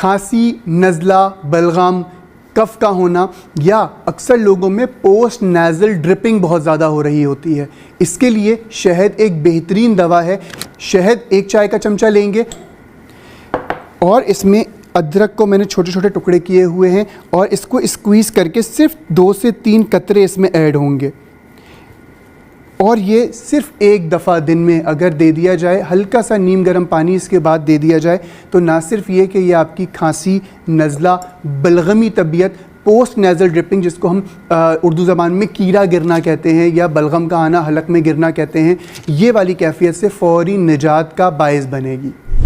खांसी, नज़ला, बलगम, कफ़ का होना या अक्सर लोगों में पोस्ट नेज़ल ड्रिपिंग बहुत ज़्यादा हो रही होती है, इसके लिए शहद एक बेहतरीन दवा है। शहद 1 चाय का चमचा लेंगे और इसमें अदरक को मैंने छोटे छोटे टुकड़े किए हुए हैं और इसको स्क्वीज़ करके सिर्फ 2 से 3 कतरे इसमें ऐड होंगे और ये सिर्फ 1 दफ़ा दिन में अगर दे दिया जाए, हल्का सा नीम गर्म पानी इसके बाद दे दिया जाए, तो ना सिर्फ ये कि ये आपकी खांसी, नज़ला, बलगमी तबीयत, पोस्ट नेज़ल ड्रिपिंग जिसको हम उर्दू ज़बान में कीड़ा गिरना कहते हैं या बलगम का आना हलक में गिरना कहते हैं, ये वाली कैफियत से फ़ौरी निजात का बायस बनेगी।